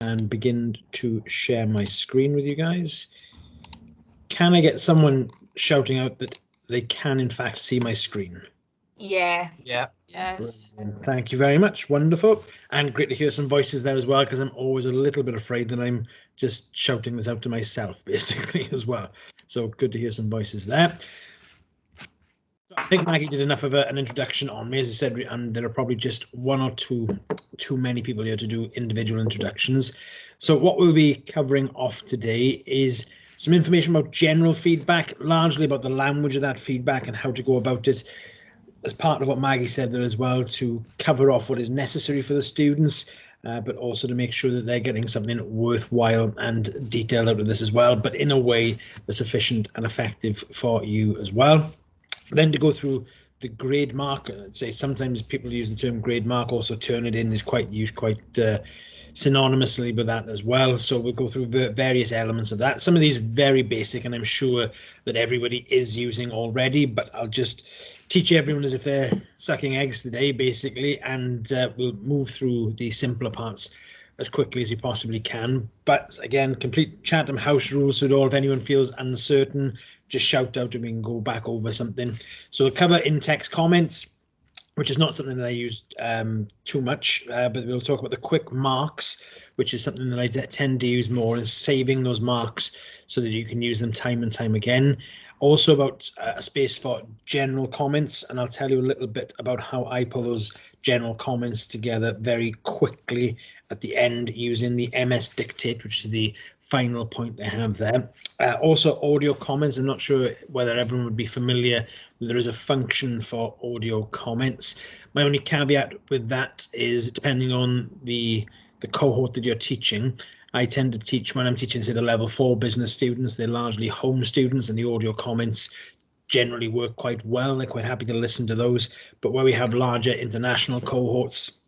and begin to share my screen with you guys. Can I get someone shouting out that they can in fact see my screen? Yeah. Yeah. Yes. Brilliant. Thank you very much. Wonderful. And great to hear some voices there as well, because I'm always a little bit afraid that I'm just shouting this out to myself, basically, as well. So good to hear some voices there. I think Maggie did enough of an introduction on me, as I said, and there are probably just one or two too many people here to do individual introductions. So what we'll be covering off today is some information about general feedback, largely about the language of that feedback and how to go about it, as part of what Maggie said there as well, to cover off what is necessary for the students, but also to make sure that they're getting something worthwhile and detailed out of this as well, but in a way that's efficient and effective for you as well. Then to go through the grade mark, I'd say sometimes people use the term grade mark, also Turnitin is quite used quite synonymously with that as well. So we'll go through the various elements of that. Some of these very basic, and I'm sure that everybody is using already, but I'll just teach everyone as if they're sucking eggs today, basically, and we'll move through the simpler parts as quickly as we possibly can. But again, complete Chatham House rules at all. If anyone feels uncertain, just shout out and we can go back over something. So we'll cover in-text comments, which is not something that I use too much, but we'll talk about the quick marks, which is something that I tend to use more, and saving those marks so that you can use them time and time again. Also about a space for general comments, and I'll tell you a little bit about how I pull those general comments together very quickly at the end using the MS Dictate, which is the final point I have there. Also audio comments. I'm not sure whether everyone would be familiar. There is a function for audio comments. My only caveat with that is, depending on the cohort that you're teaching, I tend to teach, when I'm teaching, say, the level 4 business students, they're largely home students, and the audio comments generally work quite well. They're quite happy to listen to those. But where we have larger international cohorts,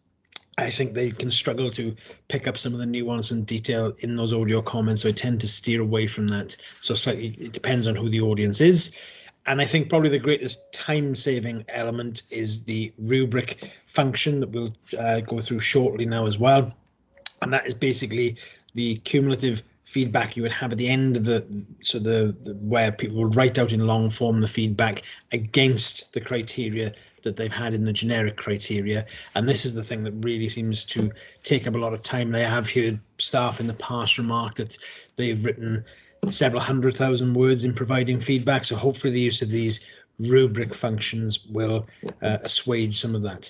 I think they can struggle to pick up some of the nuance and detail in those audio comments. So I tend to steer away from that. So slightly, it depends on who the audience is. And I think probably the greatest time-saving element is the rubric function that we'll go through shortly now as well. And that is basically the cumulative feedback you would have at the end of where people will write out in long form the feedback against the criteria that they've had in the generic criteria. And this is the thing that really seems to take up a lot of time. And I have heard staff in the past remark that they've written several 100,000 words in providing feedback. So hopefully the use of these rubric functions will assuage some of that.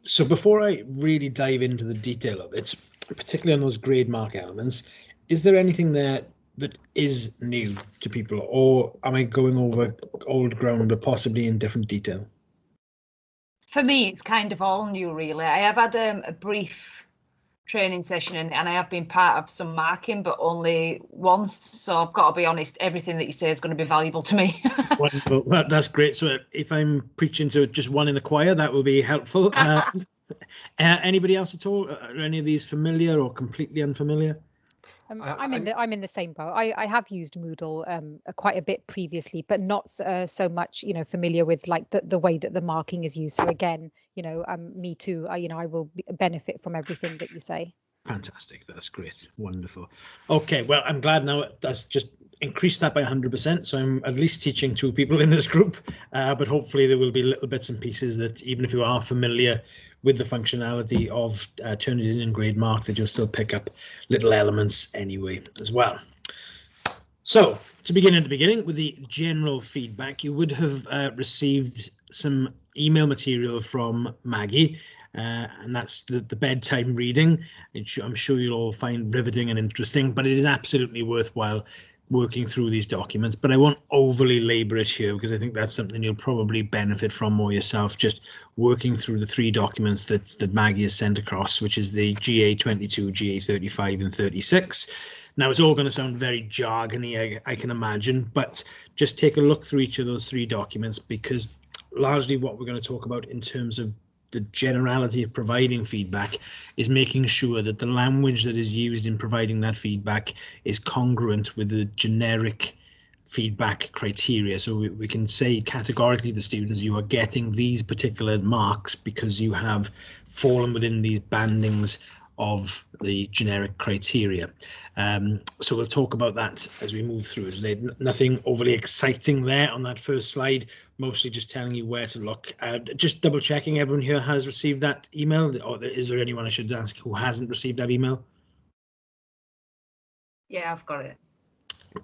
So before I really dive into the detail of it, particularly on those grade mark elements, is there anything there that is new to people, or am I going over old ground, but possibly in different detail? For me, it's kind of all new, really. I have had a brief training session and I have been part of some marking, but only once. So I've got to be honest, everything that you say is going to be valuable to me. Wonderful. Well, that's great. So if I'm preaching to just one in the choir, that will be helpful. Anybody else at all? Are any of these familiar or completely unfamiliar? I'm in the same boat. I have used Moodle quite a bit previously, but not so much, familiar with like the way that the marking is used. So again, me too. I will benefit from everything that you say. Fantastic. That's great. Wonderful. Okay, well, I'm glad now that's just increased that by 100%. So I'm at least teaching 2 people in this group, but hopefully there will be little bits and pieces that even if you are familiar with the functionality of Turnitin and grade mark, that you'll still pick up little elements anyway as well. So to begin at the beginning with the general feedback, you would have received some email material from Maggie, and that's the bedtime reading. I'm sure you'll all find riveting and interesting, but it is absolutely worthwhile working through these documents. But I won't overly labor it here, because I think that's something you'll probably benefit from more yourself, just working through the 3 documents that Maggie has sent across, which is the GA22, GA35 and 36. Now, it's all going to sound very jargony, I can imagine, but just take a look through each of those 3 documents, because largely what we're going to talk about in terms of the generality of providing feedback is making sure that the language that is used in providing that feedback is congruent with the generic feedback criteria. So we can say categorically to students, you are getting these particular marks because you have fallen within these bandings of the generic criteria. So we'll talk about that as we move through. There's nothing overly exciting there on that first slide, mostly just telling you where to look. Just double checking everyone here has received that email, or is there anyone I should ask who hasn't received that email? Yeah, I've got it.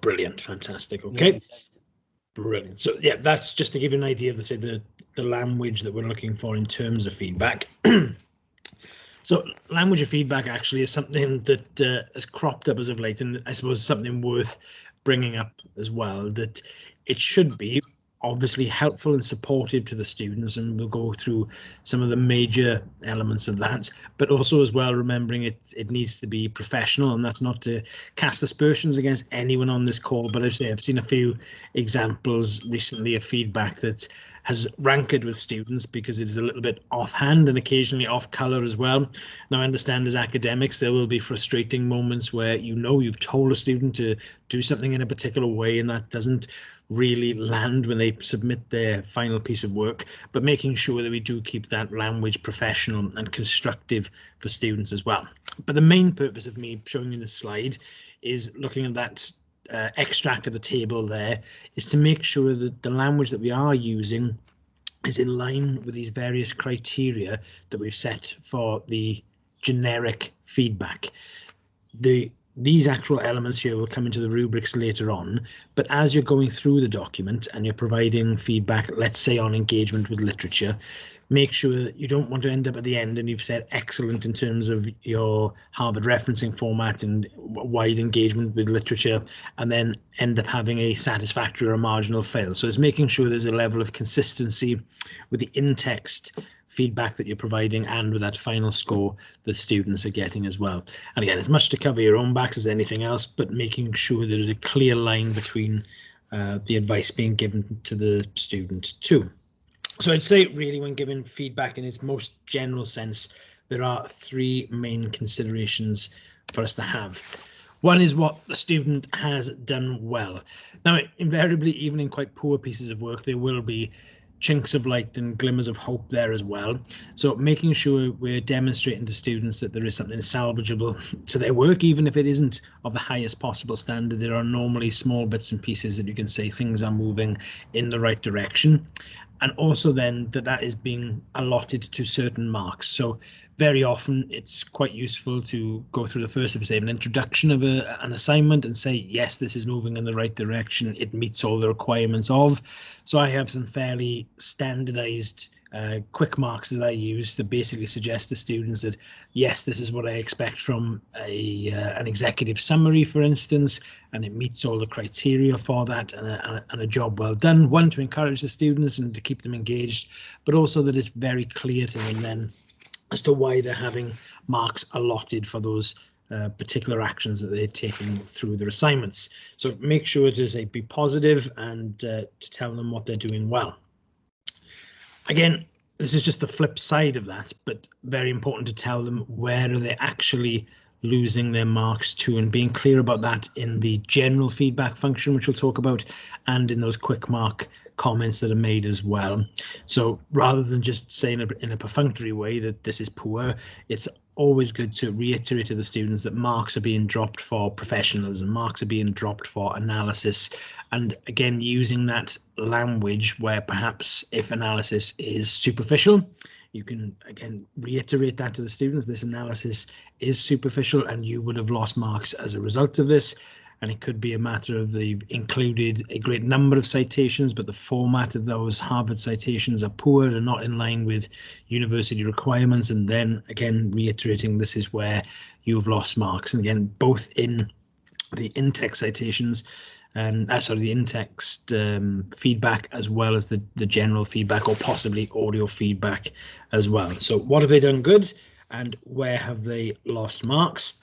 Brilliant, fantastic. Okay. Yes. Brilliant. So yeah, that's just to give you an idea of the language that we're looking for in terms of feedback. So language of feedback actually is something that has cropped up as of late, and I suppose something worth bringing up as well, that it should be obviously helpful and supportive to the students, and we'll go through some of the major elements of that, but also as well remembering it needs to be professional, and that's not to cast aspersions against anyone on this call, but as I say, I've seen a few examples recently of feedback that has rankered with students because it is a little bit offhand and occasionally off colour as well. Now, I understand as academics there will be frustrating moments where you've told a student to do something in a particular way and that doesn't really land when they submit their final piece of work, but making sure that we do keep that language professional and constructive for students as well. But the main purpose of me showing you this slide is looking at that extract of the table there, is to make sure that the language that we are using is in line with these various criteria that we've set for the generic feedback. These actual elements here will come into the rubrics later on, but as you're going through the document and you're providing feedback, let's say on engagement with literature, make sure that you don't want to end up at the end and you've said excellent in terms of your Harvard referencing format and wide engagement with literature, and then end up having a satisfactory or a marginal fail. So it's making sure there's a level of consistency with the in-text feedback that you're providing and with that final score the students are getting as well. And again, as much to cover your own backs as anything else, but making sure there's a clear line between the advice being given to the student too. So I'd say really when giving feedback in its most general sense, there are three main considerations for us to have. One is what the student has done well. Now, invariably, even in quite poor pieces of work, there will be chinks of light and glimmers of hope there as well. So making sure we're demonstrating to students that there is something salvageable to their work, even if it isn't of the highest possible standard. There are normally small bits and pieces that you can say things are moving in the right direction. And also then that is being allotted to certain marks. So very often it's quite useful to go through the first, say, an introduction of an assignment and say, yes, this is moving in the right direction. It meets all the requirements of. So I have some fairly standardized quick marks that I use to basically suggest to students that, yes, this is what I expect from an executive summary, for instance, and it meets all the criteria for that, and a job well done. One, to encourage the students and to keep them engaged, but also that it's very clear to them then as to why they're having marks allotted for those particular actions that they're taking through their assignments. So make sure to say be positive and to tell them what they're doing well. Again, this is just the flip side of that, but very important to tell them where are they actually losing their marks to, and being clear about that in the general feedback function, which we'll talk about, and in those quick mark comments that are made as well. So rather than just saying in a perfunctory way that this is poor, it's always good to reiterate to the students that marks are being dropped for professionalism, marks are being dropped for analysis, and again using that language where perhaps if analysis is superficial, you can again reiterate that to the students, this analysis is superficial and you would have lost marks as a result of this. And it could be a matter of they've included a great number of citations, but the format of those Harvard citations are poor and not in line with university requirements. And then again, reiterating this is where you've lost marks. And again, both in the in-text citations and the in-text feedback, as well as the general feedback or possibly audio feedback as well. So what have they done good and where have they lost marks?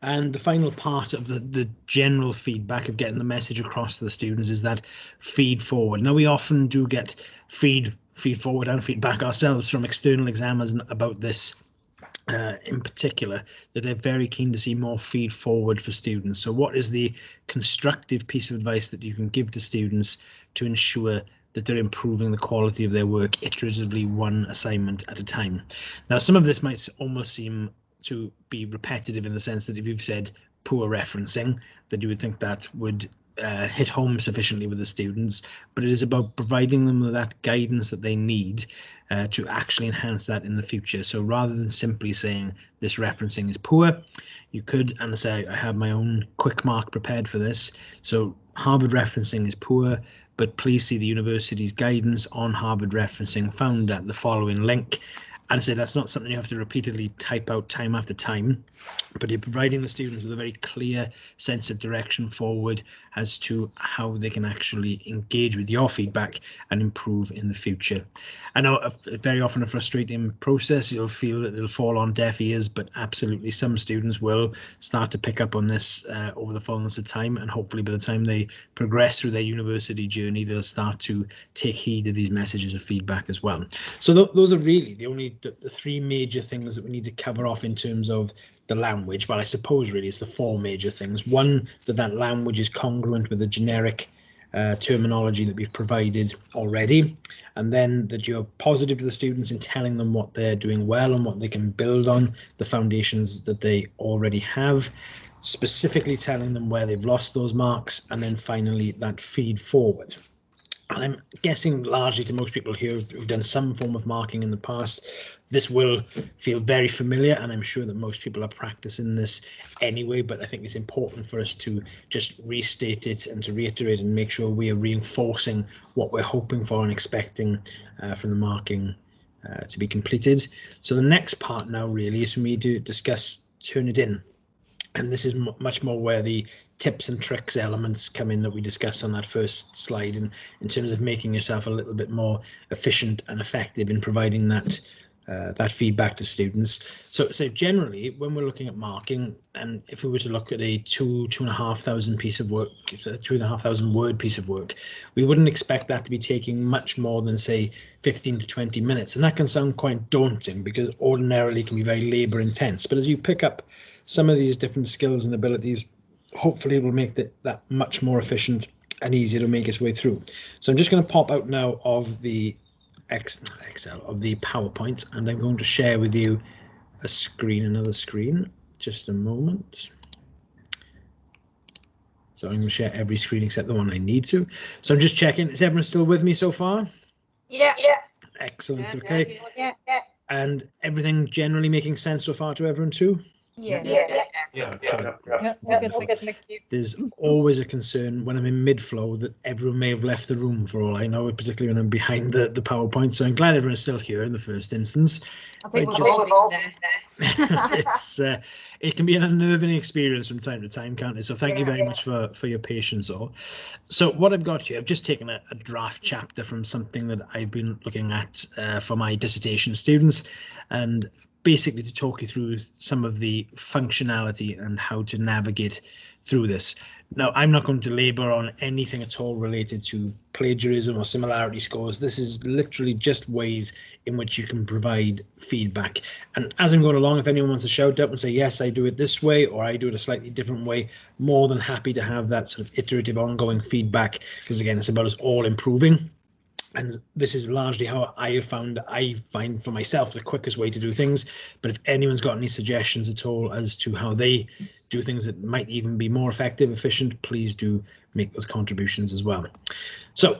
And the final part of the general feedback of getting the message across to the students is that feed forward. Now, we often do get feed forward and feedback ourselves from external examiners about this in particular, that they're very keen to see more feed forward for students. So what is the constructive piece of advice that you can give to students to ensure that they're improving the quality of their work iteratively, one assignment at a time? Now, some of this might almost seem to be repetitive in the sense that if you've said poor referencing, that you would think that would hit home sufficiently with the students, but it is about providing them with that guidance that they need to actually enhance that in the future. So rather than simply saying this referencing is poor, you could, and say I have my own quick mark prepared for this. So Harvard referencing is poor, but please see the university's guidance on Harvard referencing found at the following link. And say that's not something you have to repeatedly type out time after time, but you're providing the students with a very clear sense of direction forward as to how they can actually engage with your feedback and improve in the future. I know very often a frustrating process. You'll feel that it'll fall on deaf ears, but absolutely some students will start to pick up on this over the fullness of time, and hopefully by the time they progress through their university journey, they'll start to take heed of these messages of feedback as well. So those are really the three major things that we need to cover off in terms of the language, but I suppose really it's the four major things. One, that language is congruent with the generic terminology that we've provided already, and then that you're positive to the students in telling them what they're doing well and what they can build on, the foundations that they already have, specifically telling them where they've lost those marks, and then finally that feed forward. And I'm guessing largely to most people here who've done some form of marking in the past, this will feel very familiar, and I'm sure that most people are practicing this anyway, but I think it's important for us to just restate it and to reiterate and make sure we are reinforcing what we're hoping for and expecting from the marking to be completed. So the next part now really is for me to discuss Turnitin. And this is much more where the tips and tricks elements come in that we discussed on that first slide, in terms of making yourself a little bit more efficient and effective in providing that feedback to students. So generally, when we're looking at marking, and if we were to look at a 2,500 piece of work, 2,500 word piece of work, we wouldn't expect that to be taking much more than say 15 to 20 minutes. And that can sound quite daunting because ordinarily it can be very labor intense. But as you pick up some of these different skills and abilities, hopefully it will make that much more efficient and easier to make its way through. So I'm just going to pop out now of the Excel, of the PowerPoint, and I'm going to share with you another screen. Just a moment. So I'm going to share every screen except the one I need to. So I'm just checking. Is everyone still with me so far? Yeah. Excellent. Yes, Okay. Yeah. And everything generally making sense so far to everyone too? Yeah. There's always a concern when I'm in mid-flow that everyone may have left the room, for all I know, particularly when I'm behind the PowerPoint. So I'm glad everyone's still here in the first instance. I think we're all there. It can be an unnerving experience from time to time, can't it? So thank you very much for your patience all. So what I've got here, I've just taken a draft chapter from something that I've been looking at for my dissertation students, and basically to talk you through some of the functionality and how to navigate through this. Now, I'm not going to labor on anything at all related to plagiarism or similarity scores. This is literally just ways in which you can provide feedback. And as I'm going along, if anyone wants to shout up and say, yes, I do it this way, or I do it a slightly different way, more than happy to have that sort of iterative ongoing feedback, because again, it's about us all improving. And this is largely how I find for myself the quickest way to do things. But if anyone's got any suggestions at all as to how they do things that might even be more effective, efficient, please do make those contributions as well. So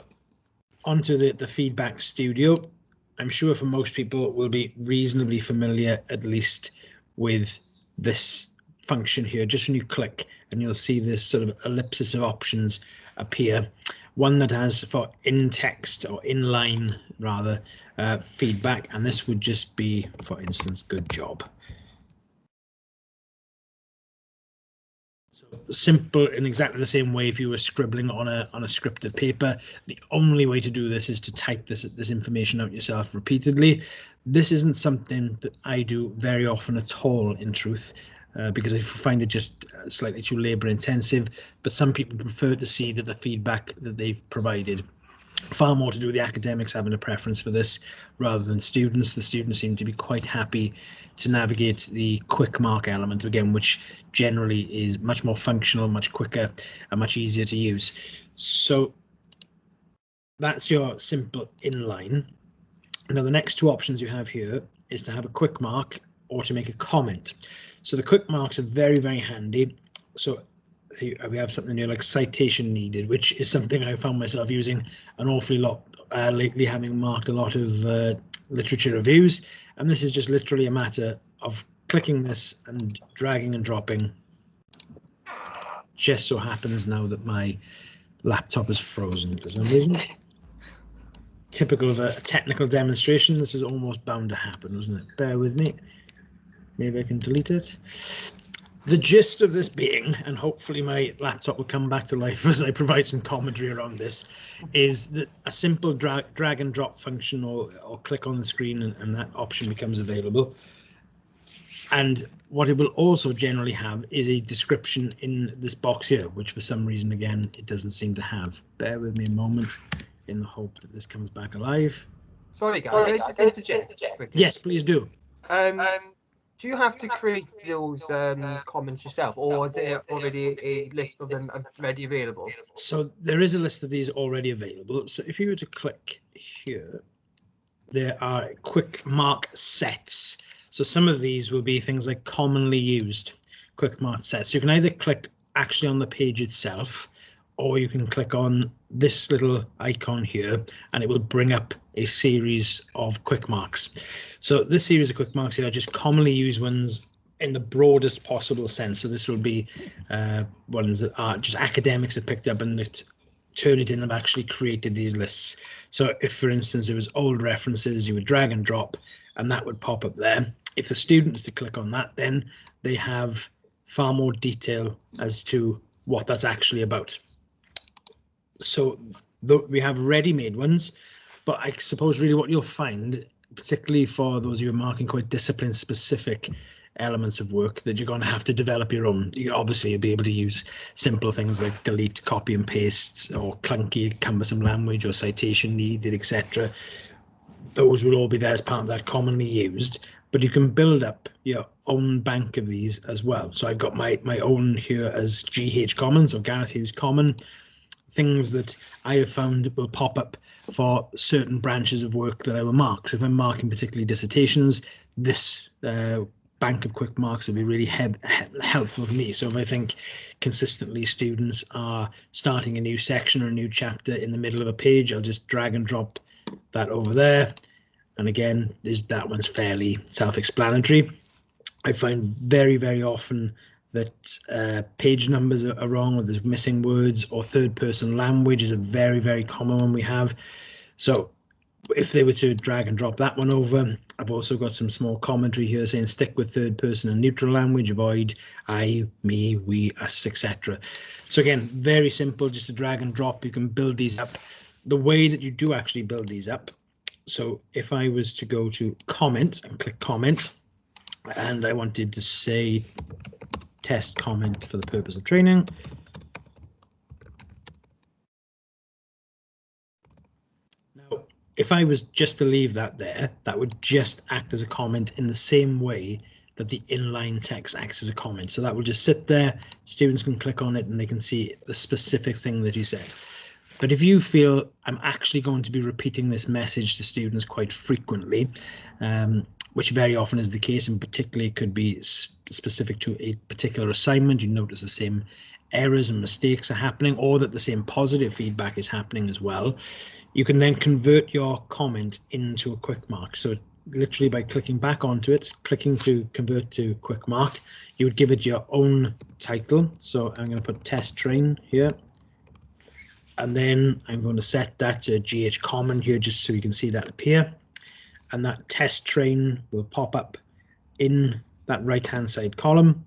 onto the feedback studio. I'm sure for most people will be reasonably familiar, at least, with this function here. Just when you click, and you'll see this sort of ellipsis of options appear. One that has for in-text or in-line rather feedback, and this would just be, for instance, good job. So simple in exactly the same way if you were scribbling on a script of paper. The only way to do this is to type this information out yourself repeatedly. This isn't something that I do very often at all, in truth. Because I find it just slightly too labor intensive, but some people prefer to see that the feedback that they've provided. Far more to do with the academics having a preference for this rather than students. The students seem to be quite happy to navigate the quick mark element again, which generally is much more functional, much quicker, and much easier to use. So that's your simple inline. Now the next two options you have here is to have a quick mark or to make a comment. So the quick marks are very, very handy. So we have something here like citation needed, which is something I found myself using an awfully lot lately, having marked a lot of literature reviews. And this is just literally a matter of clicking this and dragging and dropping. Just so happens now that my laptop is frozen for some reason. Typical of a technical demonstration. This is almost bound to happen, wasn't it? Bear with me. Maybe I can delete it. The gist of this being, and hopefully my laptop will come back to life as I provide some commentary around this, is that a simple drag and drop function or click on the screen and that option becomes available. And what it will also generally have is a description in this box here, which for some reason, again, it doesn't seem to have. Bear with me a moment in the hope that this comes back alive. Sorry guys, can I just interject quickly? Yes, please do. Do you have to create those comments yourself, or is there already a list of them already available? So there is a list of these already available. So if you were to click here, there are quick mark sets. So some of these will be things like commonly used quick mark sets. So you can either click actually on the page itself, or you can click on this little icon here and it will bring up a series of quick marks. So this series of quick marks here are just commonly used ones in the broadest possible sense. So this will be ones that are just academics have picked up and that Turnitin have actually created these lists. So if, for instance, there was old references, you would drag and drop and that would pop up there. If the students to click on that, then they have far more detail as to what that's actually about. So we have ready-made ones, but I suppose really what you'll find, particularly for those of you who are marking quite discipline-specific elements of work, that you're going to have to develop your own. Obviously, you'll be able to use simple things like delete, copy and paste, or clunky, cumbersome language, or citation needed, etc. Those will all be there as part of that commonly used, but you can build up your own bank of these as well. So I've got my own here as GH Commons or Gareth Hughes Common. Things that I have found will pop up for certain branches of work that I will mark. So if I'm marking particularly dissertations, this bank of quick marks will be really helpful for me. So if I think consistently students are starting a new section or a new chapter in the middle of a page, I'll just drag and drop that over there. And again, that one's fairly self-explanatory. I find very, very often that page numbers are wrong, or there's missing words, or third person language is a very, very common one we have. So if they were to drag and drop that one over, I've also got some small commentary here saying stick with third person and neutral language, avoid I, me, we, us, etc. So again, very simple, just to drag and drop. You can build these up the way that you do actually build these up. So if I was to go to comment and click comment, and I wanted to say test comment for the purpose of training. Now, if I was just to leave that there, that would just act as a comment in the same way that the inline text acts as a comment. So that will just sit there, students can click on it and they can see the specific thing that you said. But if you feel I'm actually going to be repeating this message to students quite frequently, which very often is the case, and particularly could be specific to a particular assignment, you notice the same errors and mistakes are happening, or that the same positive feedback is happening as well, you can then convert your comment into a quick mark. So literally by clicking back onto it, clicking to convert to quick mark, you would give it your own title. So I'm going to put test train here. And then I'm going to set that to GH Common here, just so you can see that appear. And that test train will pop up in that right-hand side column,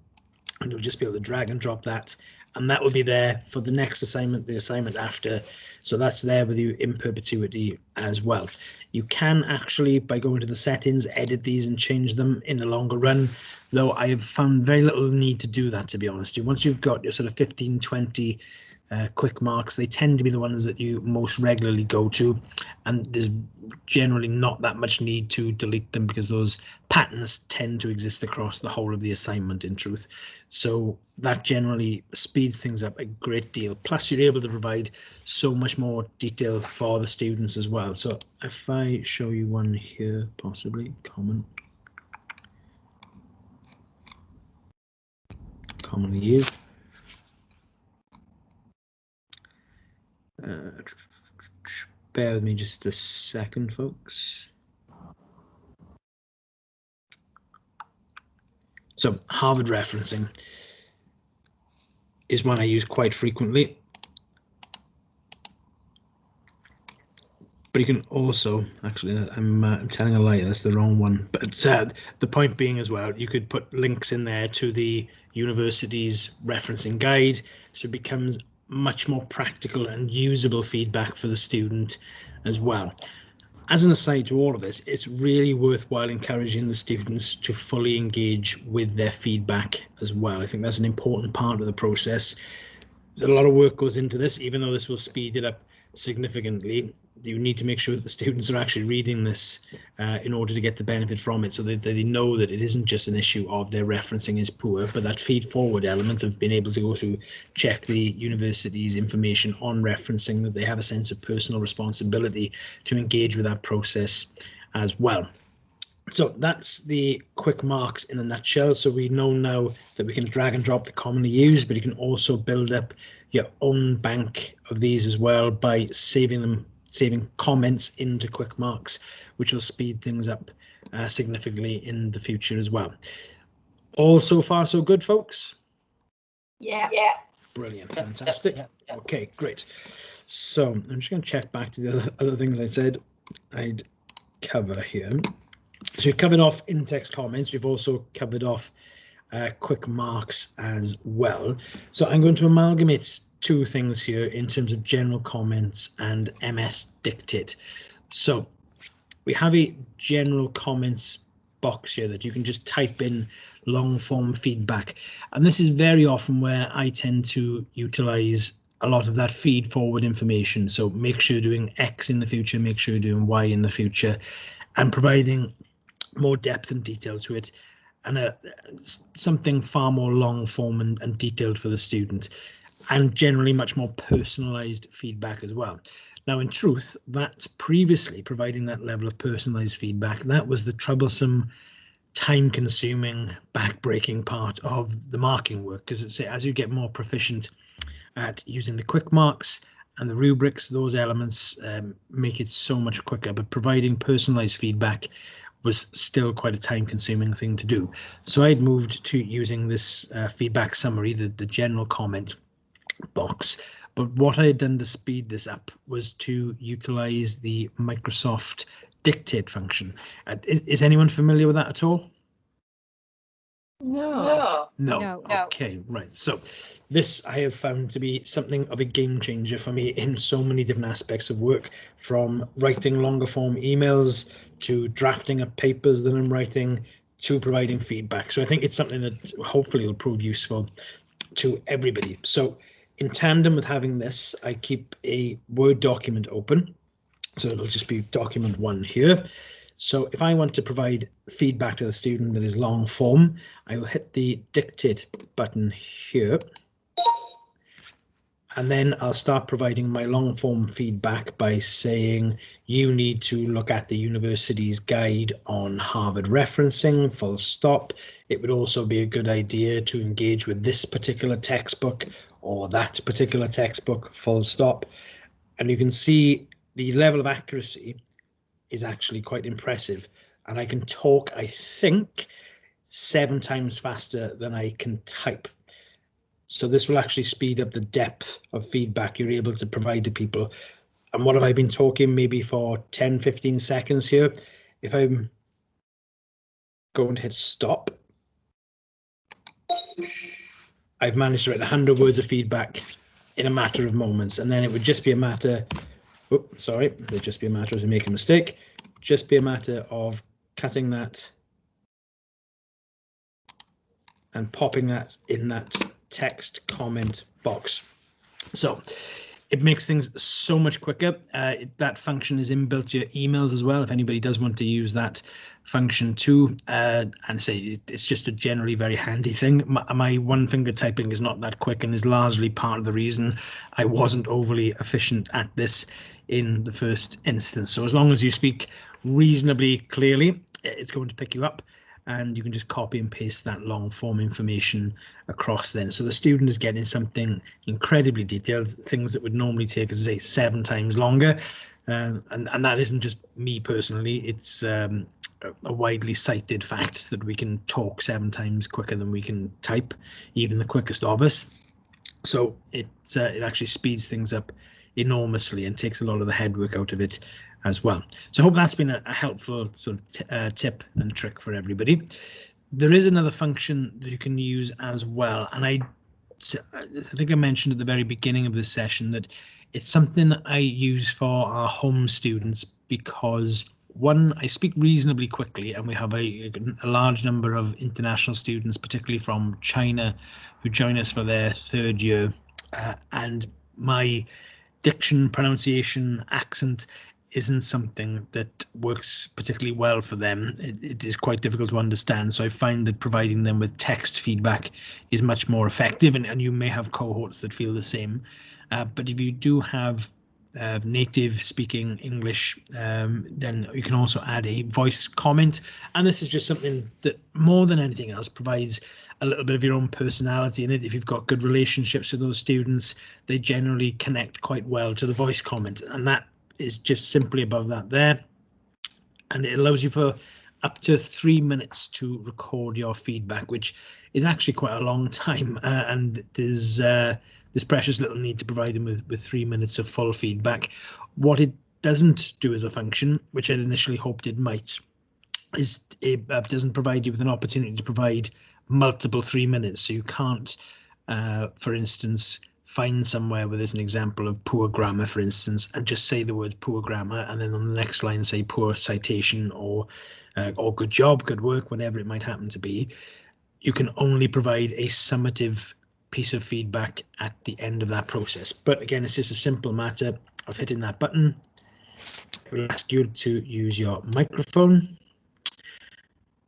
and you'll just be able to drag and drop that. And that will be there for the next assignment, the assignment after. So that's there with you in perpetuity as well. You can actually, by going to the settings, edit these and change them in the longer run, though I have found very little need to do that, to be honest. Once you've got your sort of 15, 20 quick marks, they tend to be the ones that you most regularly go to, and there's generally not that much need to delete them because those patterns tend to exist across the whole of the assignment, in truth. So that generally speeds things up a great deal. Plus you're able to provide so much more detail for the students as well. So if I show you one here, possibly common, commonly used. Bear with me just a second, folks. So Harvard referencing is one I use quite frequently. But you can also, actually, I'm telling a lie, that's the wrong one. But the point being as well, you could put links in there to the university's referencing guide, so it becomes much more practical and usable feedback for the student as well. As an aside to all of this, it's really worthwhile encouraging the students to fully engage with their feedback as well. I think that's an important part of the process. A lot of work goes into this, even though this will speed it up significantly. You need to make sure that the students are actually reading this in order to get the benefit from it, so that they know that it isn't just an issue of their referencing is poor, but that feed forward element of being able to go through, check the university's information on referencing, that they have a sense of personal responsibility to engage with that process as well. So that's the quick marks in a nutshell. So we know now that we can drag and drop the commonly used, but you can also build up your own bank of these as well by saving comments into quick marks, which will speed things up significantly in the future as well. All so far so good, folks? Yeah. Brilliant, fantastic. Okay, great. So I'm just going to check back to the other things I said I'd cover here. So we've covered off in-text comments. We've also covered off quick marks as well. So I'm going to amalgamate two things here in terms of general comments and MS Dictate. So we have a general comments box here that you can just type in long form feedback. And this is very often where I tend to utilize a lot of that feed forward information. So make sure you're doing X in the future, make sure you're doing Y in the future, and providing more depth and detail to it, and something far more long form and detailed for the student, and generally much more personalized feedback as well. Now, in truth, that previously providing that level of personalized feedback, that was the troublesome, time-consuming, back-breaking part of the marking work, because as you get more proficient at using the quick marks and the rubrics, those elements make it so much quicker. But providing personalized feedback was still quite a time-consuming thing to do. So I'd moved to using this feedback summary, the general comment box. But what I had done to speed this up was to utilize the Microsoft Dictate function. Is anyone familiar with that at all? No. Okay, right. So this I have found to be something of a game changer for me in so many different aspects of work, from writing longer form emails to drafting up papers that I'm writing to providing feedback. So I think it's something that hopefully will prove useful to everybody. So in tandem with having this, I keep a Word document open. So it'll just be document 1 here. So if I want to provide feedback to the student that is long form, I will hit the dictate button here. And then I'll start providing my long form feedback by saying, you need to look at the university's guide on Harvard referencing, full stop. It would also be a good idea to engage with this particular textbook or that particular textbook, full stop. And you can see the level of accuracy is actually quite impressive. And I can talk, I think, 7 times faster than I can type. So this will actually speed up the depth of feedback you're able to provide to people. And what have I been talking maybe for 10, 15 seconds here? If I'm going to hit stop, I've managed to write 100 words of feedback in a matter of moments. And then it would just be a matter, it'd just be a matter as I make a mistake, just be a matter of cutting that and popping that in that text comment box. So it makes things so much quicker. That function is inbuilt to your emails as well, if anybody does want to use that function too. And say it's just a generally very handy thing. My one finger typing is not that quick and is largely part of the reason I wasn't overly efficient at this in the first instance. So as long as you speak reasonably clearly, it's going to pick you up. and you can just copy and paste that long form information across then. So the student is getting something incredibly detailed, things that would normally take, as I say, 7 times longer. And that isn't just me personally, it's a widely cited fact that we can talk 7 times quicker than we can type, even the quickest of us. So it actually speeds things up enormously and takes a lot of the head work out of it as well. So I hope that's been a helpful sort of tip and trick for everybody. There is another function that you can use as well, and I think I mentioned at the very beginning of this session that it's something I use for our home students because, one, I speak reasonably quickly, and we have a large number of international students, particularly from China, who join us for their 3rd year, and my diction, pronunciation, accent isn't something that works particularly well for them. It is quite difficult to understand, so I find that providing them with text feedback is much more effective, and you may have cohorts that feel the same. But if you do have native speaking English, then you can also add a voice comment, and this is just something that more than anything else provides a little bit of your own personality in it. If you've got good relationships with those students, they generally connect quite well to the voice comment, and that is just simply above that there, and it allows you for up to 3 minutes to record your feedback, which is actually quite a long time, and there's this precious little need to provide them with 3 minutes of full feedback. What it doesn't do as a function, which I'd initially hoped it might, is it doesn't provide you with an opportunity to provide multiple 3 minutes. So you can't, for instance, find somewhere where there's an example of poor grammar, for instance, and just say the words poor grammar, and then on the next line say poor citation or good job, good work, whatever it might happen to be. You can only provide a summative piece of feedback at the end of that process. But again, it's just a simple matter of hitting that button. We'll ask you to use your microphone,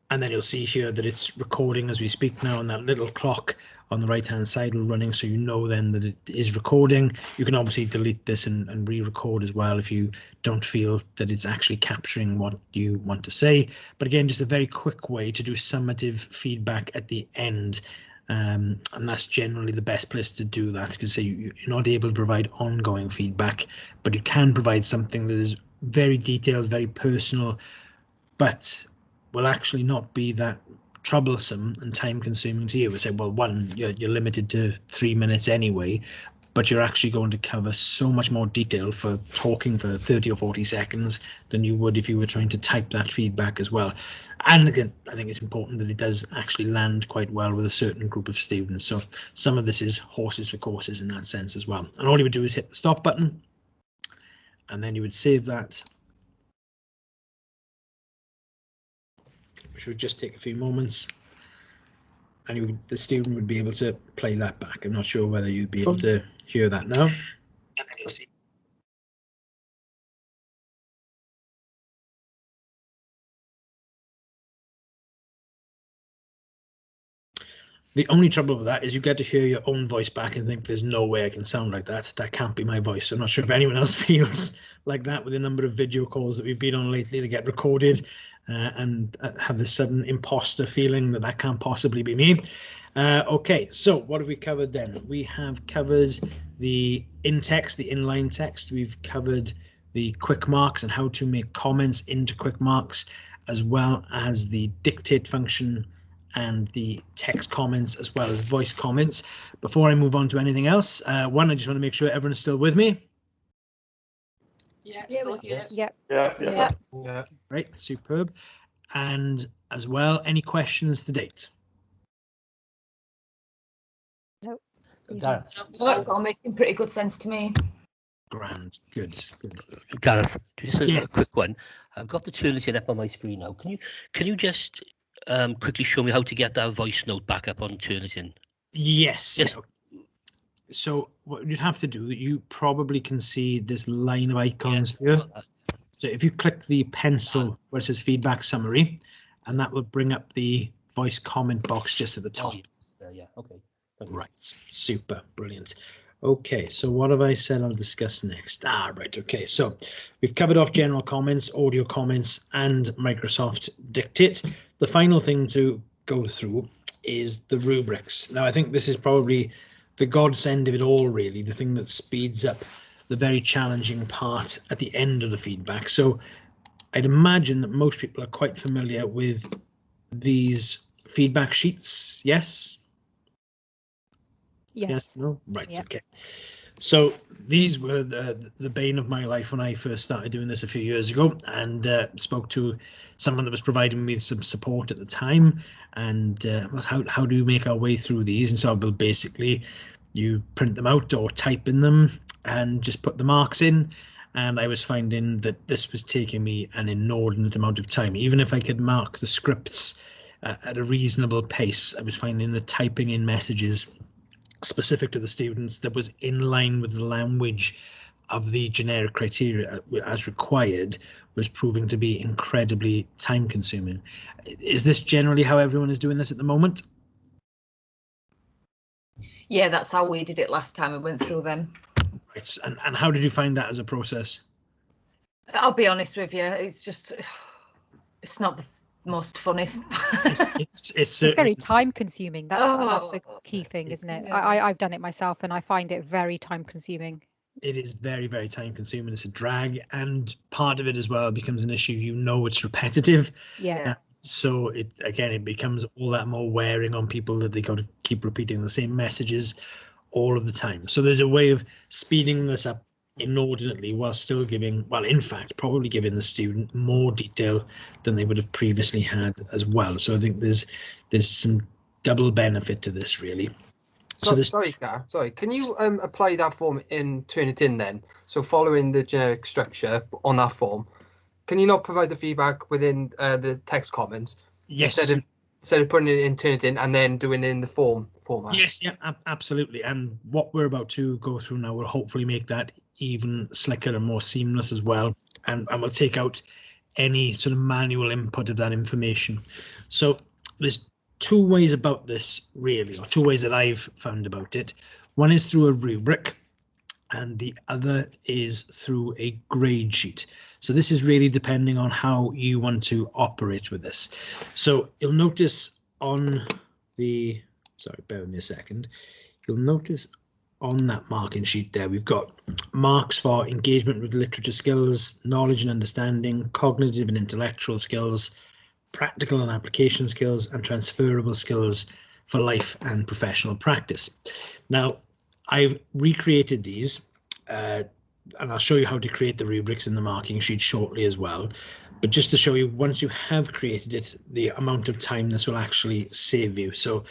and then you'll see here that it's recording as we speak now, and that little clock on the right hand side will running, so you know then that it is recording. You can obviously delete this and re-record as well if you don't feel that it's actually capturing what you want to say. But again, just a very quick way to do summative feedback at the end. And that's generally the best place to do that, because you're not able to provide ongoing feedback, but you can provide something that is very detailed, very personal, but will actually not be that troublesome and time consuming to you. We say, well, one, you're limited to 3 minutes anyway, but you're actually going to cover so much more detail for talking for 30 or 40 seconds than you would if you were trying to type that feedback as well. And again, I think it's important that it does actually land quite well with a certain group of students. So some of this is horses for courses in that sense as well. And all you would do is hit the stop button, and then you would save that, which would just take a few moments, and the student would be able to play that back. I'm not sure whether you'd be able to hear that now. The only trouble with that is you get to hear your own voice back and think there's no way I can sound like that. That can't be my voice. I'm not sure if anyone else feels like that with the number of video calls that we've been on lately that get recorded and have this sudden imposter feeling that can't possibly be me. Okay, so what have we covered then? We have covered the in-text, the inline text. We've covered the quick marks and how to make comments into quick marks, as well as the dictate function and the text comments, as well as voice comments. Before I move on to anything else, one, I just want to make sure everyone's still with me. Yeah, still here. Yeah. Right, superb. And as well, any questions to date? Nope. Well, that's all making pretty good sense to me. Grand, good. Gareth, just a Yes. quick one. I've got the Turnitin up on my screen now. Can you just quickly show me how to get that voice note back up on Turnitin? Yes. Yes. So what you'd have to do, you probably can see this line of icons here. So if you click the pencil where it says feedback summary, and that will bring up the voice comment box just at the top. Yeah, okay. Right, super, brilliant. Okay, so what have I said I'll discuss next? Right, okay, so we've covered off general comments, audio comments, and Microsoft Dictate. The final thing to go through is the rubrics. Now, I think this is probably the godsend of it all, really, the thing that speeds up the very challenging part at the end of the feedback. So I'd imagine that most people are quite familiar with these feedback sheets, yes? Yes, no? Right, Yeah. okay. So these were the bane of my life when I first started doing this a few years ago, and spoke to someone that was providing me some support at the time, and how do you make our way through these? And so basically you print them out or type in them and just put the marks in. And I was finding that this was taking me an inordinate amount of time. Even if I could mark the scripts at a reasonable pace, I was finding the typing in messages specific to the students that was in line with the language of the generic criteria as required was proving to be incredibly time consuming. Is this generally how everyone is doing this at the moment? Yeah, that's how we did it last time we went through them. Right, and how did you find that as a process? I'll be honest with you, it's not the most funnest. It's very time consuming. That's the key thing, isn't it? Yeah. I've done it myself and I find it very time consuming. It is very, very time consuming. It's a drag, and part of it as well becomes an issue. You know, it's repetitive. Yeah. So it becomes all that more wearing on people that they got to keep repeating the same messages all of the time. So there's a way of speeding this up inordinately while still giving, well, in fact, probably giving the student more detail than they would have previously had as well. So I think there's some double benefit to this, really. Sorry, can you apply that form in Turnitin then? So following the generic structure on that form, can you not provide the feedback within the text comments? Yes. Instead of putting it in Turnitin and then doing it in the format? Yes, yeah, absolutely. And what we're about to go through now will hopefully make that even slicker and more seamless as well. And we'll take out any sort of manual input of that information. So there's two ways about this, really, or two ways that I've found about it. One is through a rubric, and the other is through a grade sheet. So this is really depending on how you want to operate with this. So you'll notice on the, sorry, bear with me a second. You'll notice on that marking sheet there, we've got marks for engagement with literature skills, knowledge and understanding, cognitive and intellectual skills, practical and application skills, and transferable skills for life and professional practice. Now, I've recreated these, and I'll show you how to create the rubrics in the marking sheet shortly as well. But just to show you, once you have created it, the amount of time this will actually save you. So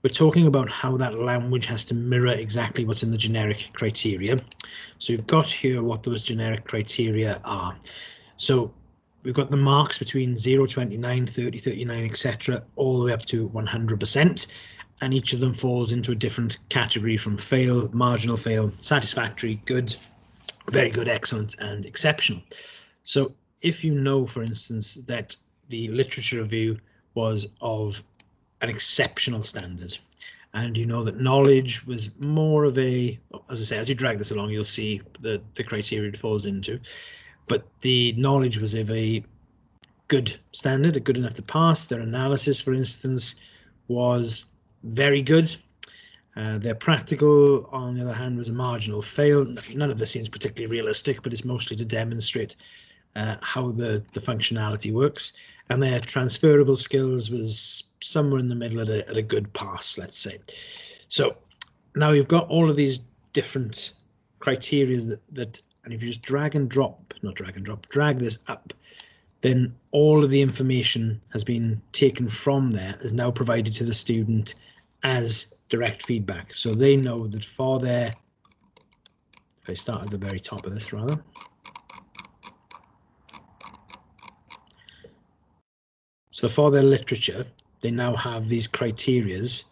we're talking about how that language has to mirror exactly what's in the generic criteria. So we've got here what those generic criteria are. So we've got the marks between 0, 29, 30, 39, etc., all the way up to 100%. And each of them falls into a different category from fail, marginal fail, satisfactory, good, very good, excellent, and exceptional. So if you know, for instance, that the literature review was of an exceptional standard, and you know that knowledge was more of a, as I say, as you drag this along, you'll see the criteria it falls into, but the knowledge was of a good standard, good enough to pass. Their analysis, for instance, was very good. Their practical, on the other hand, was a marginal fail. None of this seems particularly realistic, but it's mostly to demonstrate how the functionality works. And their transferable skills was somewhere in the middle at a good pass, let's say. So now you've got all of these different criteria that and if you just drag this up, then all of the information has been taken from there, is now provided to the student as direct feedback. So they know that for their, if I start at the very top of this rather, so for their literature, they now have these criterias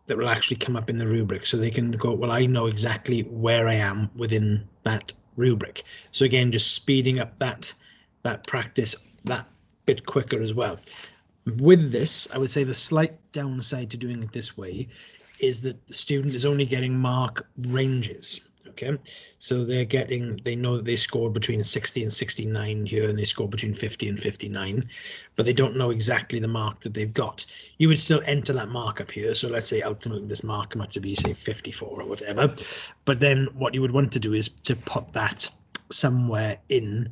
that will actually come up in the rubric. So they can go, well, I know exactly where I am within that rubric. So again, just speeding up that practice that bit quicker as well. With this, I would say the slight downside to doing it this way is that the student is only getting mark ranges. Okay, so they know that they scored between 60 and 69 here, and they scored between 50 and 59, but they don't know exactly the mark that they've got. You would still enter that mark up here. So let's say ultimately this mark might be, say, 54 or whatever. But then what you would want to do is to put that somewhere in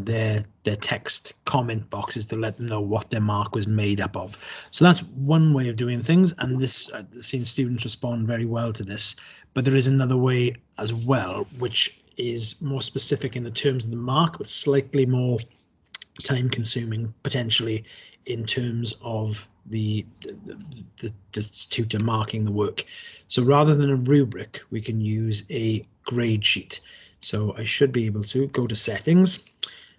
their text comment boxes to let them know what their mark was made up of. So that's one way of doing things, and this I've seen students respond very well to this. But there is another way as well, which is more specific in the terms of the mark, but slightly more time consuming potentially in terms of the tutor marking the work. So rather than a rubric, we can use a grade sheet. So I should be able to go to settings.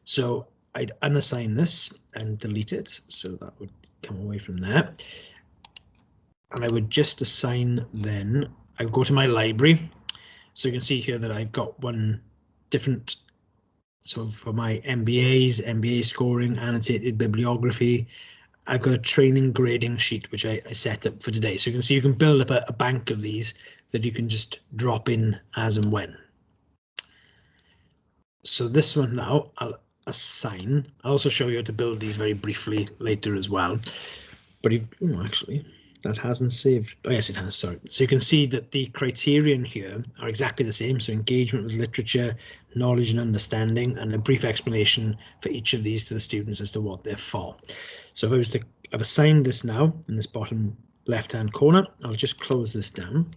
So I'd unassign this and delete it. So that would come away from there. And I would just assign then, I would go to my library. So you can see here that I've got one different. So for my MBAs, MBA scoring, annotated bibliography, I've got a training grading sheet, which I set up for today. So you can see you can build up a bank of these that you can just drop in as and when. So this one now I'll assign. I'll also show you how to build these very briefly later as well. But actually, that hasn't saved. Oh yes, it has. Sorry. So you can see that the criterion here are exactly the same. So engagement with literature, knowledge and understanding, and a brief explanation for each of these to the students as to what they're for. So if I was to, I've assigned this now in this bottom left-hand corner. I'll just close this down.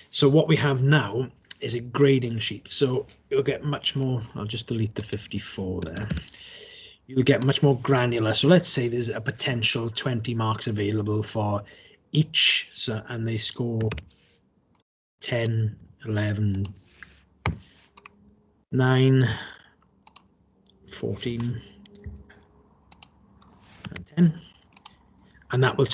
So what we have now is a grading sheet. So you'll get much more. I'll just delete the 54 there. You'll get much more granular. So let's say there's a potential 20 marks available for each. So, and they score 10, 11, 9, 14, and 10. And that will,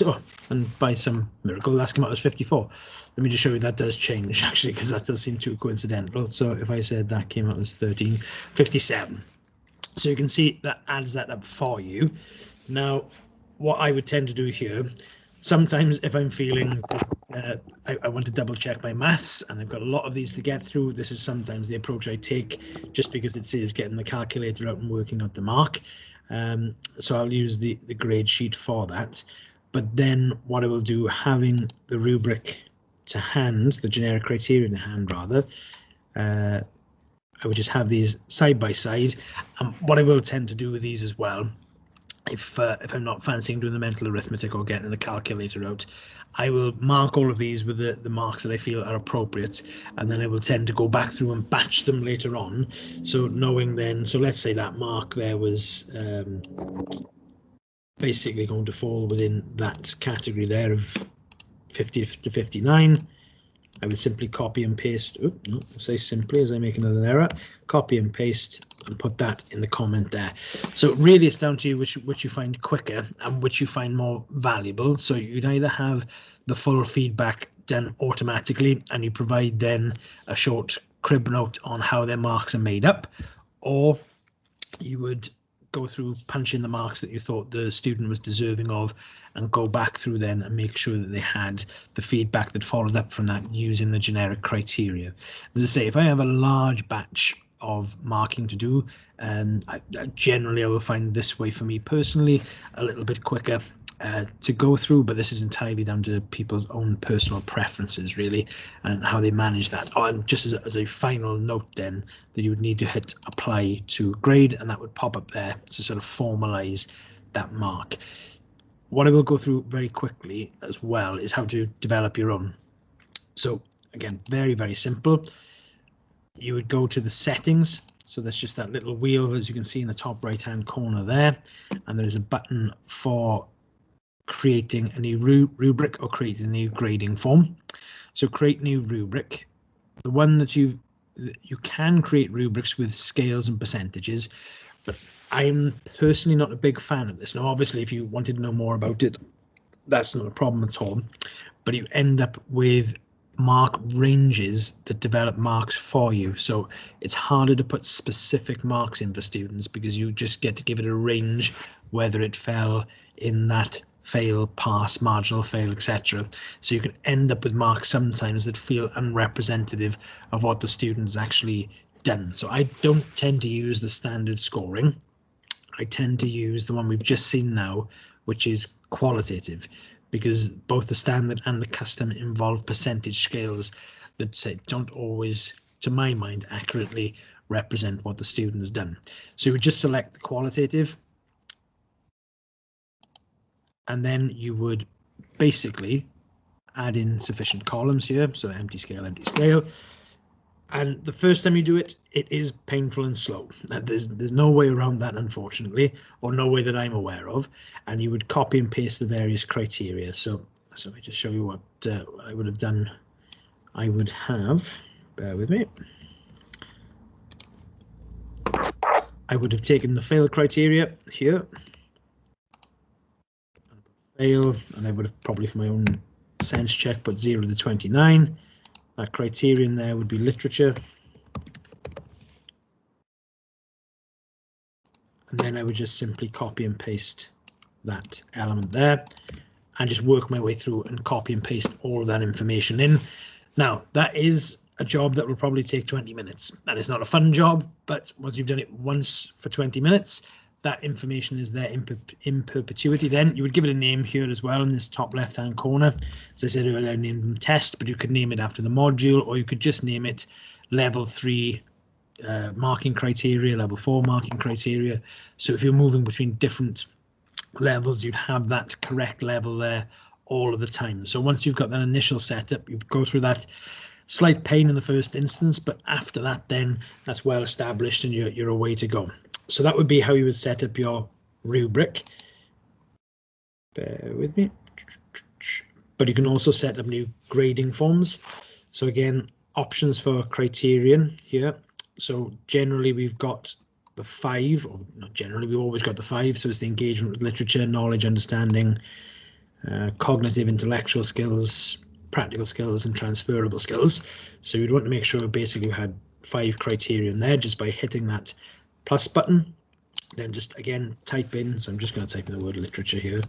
and by some miracle, that's come out as 54. Let me just show you that does change, actually, because that does seem too coincidental. So if I said that came out as 13, 57. So you can see that adds that up for you. Now, what I would tend to do here, sometimes if I'm feeling that I want to double check my maths and I've got a lot of these to get through, this is sometimes the approach I take, just because it says getting the calculator out and working out the mark. So I'll use the grade sheet for that. But then what I will do, having the rubric to hand, the generic criteria to hand rather, I would just have these side by side. What I will tend to do with these as well, if I'm not fancying doing the mental arithmetic or getting the calculator out, I will mark all of these with the marks that I feel are appropriate, and then I will tend to go back through and batch them later on. So knowing then, so let's say that mark there was basically going to fall within that category there of 50 to 59. I would simply copy and paste. Say simply as I make another error. Copy and paste and put that in the comment there. So really, it's down to you which you find quicker and which you find more valuable. So you'd either have the full feedback done automatically, and you provide then a short crib note on how their marks are made up, or you would go through, punch in the marks that you thought the student was deserving of, and go back through then and make sure that they had the feedback that followed up from that using the generic criteria. As I say, if I have a large batch of marking to do, and generally I will find this way for me personally a little bit quicker to go through, but this is entirely down to people's own personal preferences really, and how they manage that. And just as a final note then, that you would need to hit apply to grade, and that would pop up there to sort of formalize that mark. What I will go through very quickly as well is how to develop your own. So again, very, very simple. You would go to the settings. So there's just that little wheel, as you can see in the top right hand corner there, and there's a button for creating a new rubric or creating a new grading form. So create new rubric. The one that you can create rubrics with scales and percentages, but I'm personally not a big fan of this. Now, obviously, if you wanted to know more about it, that's not a problem at all. But you end up with mark ranges that develop marks for you. So it's harder to put specific marks in for students because you just get to give it a range, whether it fell in that fail, pass, marginal fail, etc. So you can end up with marks sometimes that feel unrepresentative of what the student's actually done. So I don't tend to use the standard scoring. I tend to use the one we've just seen now, which is qualitative, because both the standard and the custom involve percentage scales that say don't always, to my mind, accurately represent what the student has done. So you would just select the qualitative, and then you would basically add in sufficient columns here. So empty scale, and the first time you do it, it is painful and slow. There's no way around that, unfortunately, or no way that I'm aware of. And you would copy and paste the various criteria. So let me just show you what I would have done. I would have, bear with me, I would have taken the fail criteria here, fail, and I would have probably, for my own sense check, put 0 to 29. That criterion there would be literature. And then I would just simply copy and paste that element there and just work my way through and copy and paste all of that information in. Now, that is a job that will probably take 20 minutes. That is not a fun job, but once you've done it once for 20 minutes, that information is there in perpetuity. Then you would give it a name here as well in this top left hand corner. As I said earlier, I named them test, but you could name it after the module, or you could just name it level 3 marking criteria, level 4 marking criteria. So if you're moving between different levels, you'd have that correct level there all of the time. So once you've got that initial setup, you go through that slight pain in the first instance, but after that, then that's well established and you're away to go. So that would be how you would set up your rubric. Bear with me. But you can also set up new grading forms. So again, options for criterion here. So generally we've got the 5, or not generally, we've always got the 5. So it's the engagement with literature, knowledge, understanding, cognitive, intellectual skills, practical skills, and transferable skills. So you'd want to make sure basically you had 5 criterion there just by hitting that plus button. Then just again type in, so I'm just going to type in the word literature here.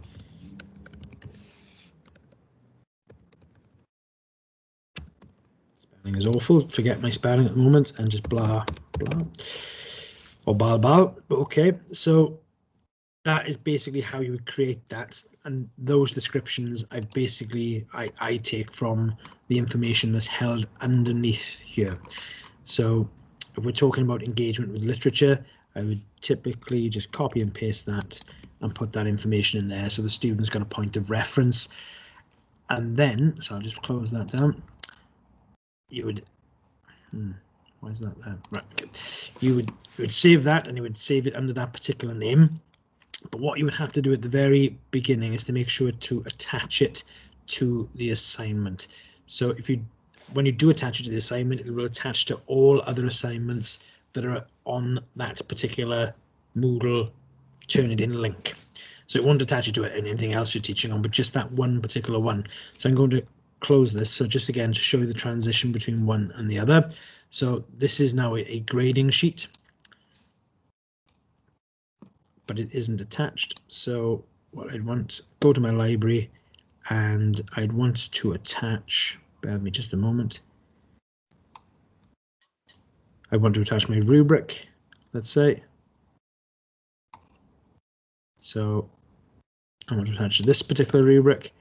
Spelling is awful, forget my spelling at the moment, and just blah blah or bal. Okay, so that is basically how you would create that, and those descriptions I take from the information that's held underneath here. So if we're talking about engagement with literature, I would typically just copy and paste that and put that information in there so the student's got a point of reference. And then, so I'll just close that down. You would, why is that there? Right, okay. You would save that, and you would save it under that particular name. But what you would have to do at the very beginning is to make sure to attach it to the assignment. So when you do attach it to the assignment, it will attach to all other assignments that are on that particular Moodle Turnitin link. So it won't attach it to anything else you're teaching on, but just that one particular one. So I'm going to close this. So just again to show you the transition between one and the other. So this is now a grading sheet, but it isn't attached. So what I'd want, go to my library, and I'd want to attach, bear with me just a moment. I want to attach my rubric, let's say. So I want to attach this particular rubric,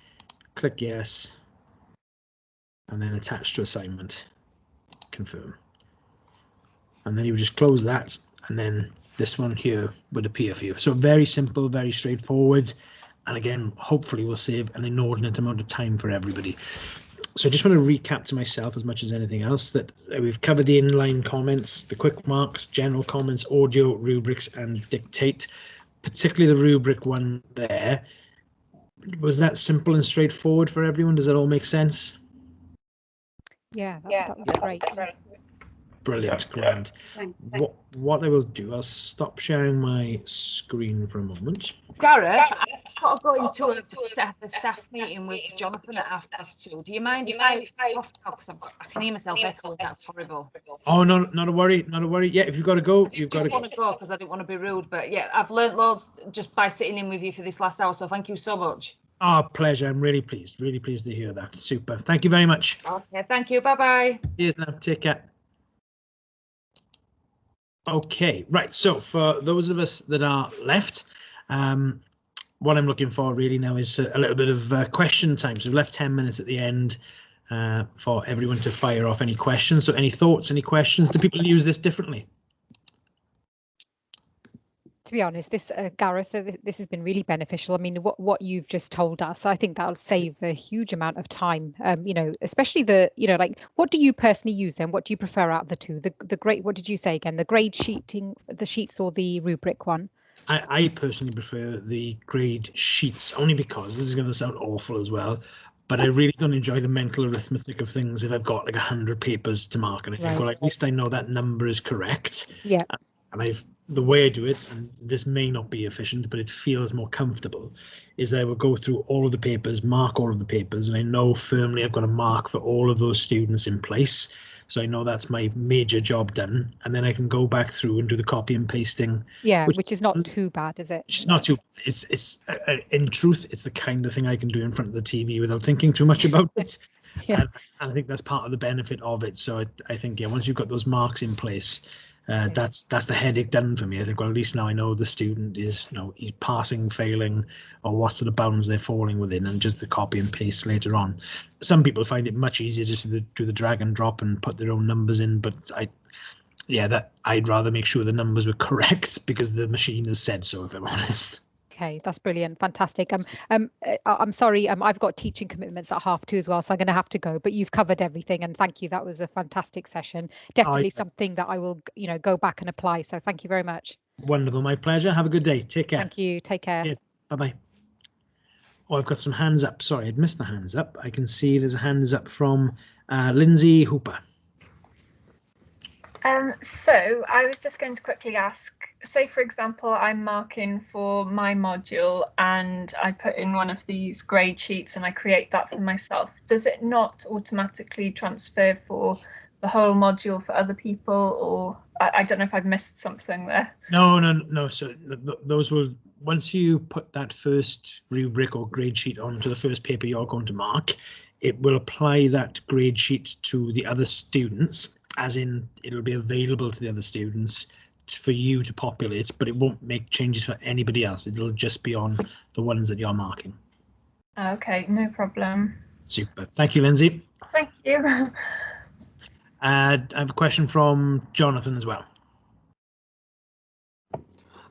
click yes, and then attach to assignment, confirm. And then you would just close that, and then this one here would appear for you. So very simple, very straightforward. And again, hopefully we'll save an inordinate amount of time for everybody. So I just want to recap to myself as much as anything else that we've covered the inline comments, the quick marks, general comments, audio, rubrics, and dictate, particularly the rubric one there. Was that simple and straightforward for everyone? Does that all make sense? Yeah, that was great. Brilliant, grand. What I will do, I'll stop sharing my screen for a moment. Gareth, I've got to go into a staff meeting with Jonathan at 2:30. Do you mind if I off now, because I can hear myself echo? That's horrible. Oh no, not a worry, not a worry. Yeah, if you've got to go, you've got to go. I just want to go because I didn't want to be rude, but yeah, I've learnt loads just by sitting in with you for this last hour. So thank you so much. Our pleasure. I'm really pleased to hear that. Super. Thank you very much. Okay, thank you. Bye-bye. Cheers now. Take care. Okay, right. So for those of us that are left, what I'm looking for really now is a little bit of question time. So we've left 10 minutes at the end for everyone to fire off any questions. So any thoughts, any questions? Do people use this differently? To be honest, this Gareth, this has been really beneficial. I mean, what you've just told us, I think that'll save a huge amount of time. You know, especially like, what do you personally use then? What do you prefer out of the two? The grade, what did you say again? The grade sheeting, the sheets, or the rubric one? I personally prefer the grade sheets, only because this is going to sound awful as well, but I really don't enjoy the mental arithmetic of things if I've got like 100 papers to mark, and I think, Right. well, at least I know that number is correct. Yeah. And the way I do it, and this may not be efficient, but it feels more comfortable, is I will go through all of the papers, mark all of the papers, and I know firmly I've got a mark for all of those students in place. So I know that's my major job done, and then I can go back through and do the copy and pasting. Yeah, which is not too bad, is it? It's not too. It's in truth, it's the kind of thing I can do in front of the TV without thinking too much about it. Yeah. And I think that's part of the benefit of it. So I think, yeah, once you've got those marks in place, that's the headache done for me. I think, well, at least now I know the student is, he's passing, failing, or what sort of bounds they're falling within, and just the copy and paste later on. Some people find it much easier just to do the drag and drop and put their own numbers in, but I'd rather make sure the numbers were correct because the machine has said so, if I'm honest. Okay, that's brilliant, fantastic. I'm sorry, I've got teaching commitments at 2:30 as well, so I'm going to have to go. But you've covered everything, and thank you. That was a fantastic session. Definitely something that I will, go back and apply. So thank you very much. Wonderful, my pleasure. Have a good day. Take care. Thank you. Take care. Yes. Bye bye. Oh, I've got some hands up. Sorry, I'd missed the hands up. I can see there's a hands up from Lindsay Hooper. So I was just going to quickly ask, say for example, I'm marking for my module and I put in one of these grade sheets and I create that for myself. Does it not automatically transfer for the whole module for other people, or I don't know if I've missed something there? No. So those will, once you put that first rubric or grade sheet onto the first paper you're going to mark, it will apply that grade sheet to the other students, as in it'll be available to the other students for you to populate, but it won't make changes for anybody else. It'll just be on the ones that you're marking. Okay, no problem. Super. Thank you, Lindsay. Thank you. I have a question from Jonathan as well.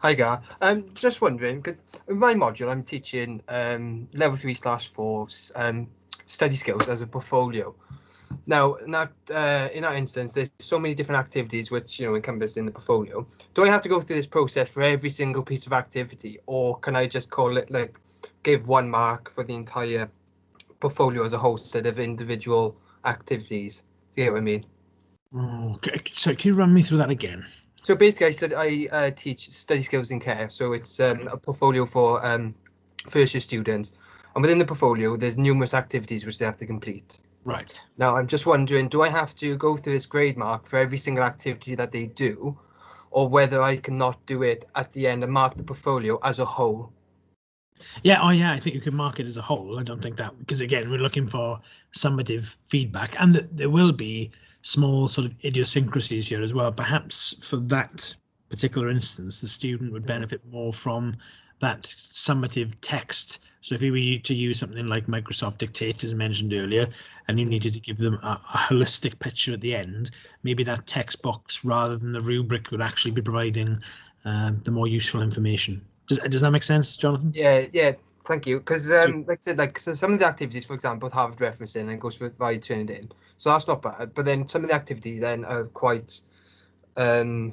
Hi, Gar. Just wondering, because in my module, I'm teaching level 3/4 study skills as a portfolio. Now, in that instance, there's so many different activities which encompassed in the portfolio. Do I have to go through this process for every single piece of activity, or can I just call it, like, give 1 mark for the entire portfolio as a whole instead of individual activities? Do you get what I mean? Okay, so can you run me through that again? So basically, I teach study skills in care. So it's a portfolio for first year students, and within the portfolio, there's numerous activities which they have to complete. Right. Now, I'm just wondering, do I have to go through this grade mark for every single activity that they do, or whether I cannot do it at the end and mark the portfolio as a whole? Yeah, I think you can mark it as a whole. I don't think that, because again, we're looking for summative feedback, and there will be small sort of idiosyncrasies here as well. Perhaps for that particular instance, the student would benefit more from that summative text. So if you were to use something like Microsoft Dictate, as mentioned earlier, and you needed to give them a holistic picture at the end, maybe that text box rather than the rubric would actually be providing the more useful information. Does that make sense, Jonathan? Yeah, thank you. Because like I said, so some of the activities, for example, with Harvard referencing and goes via Turnitin, so that's not bad. But then some of the activities then are quite, quite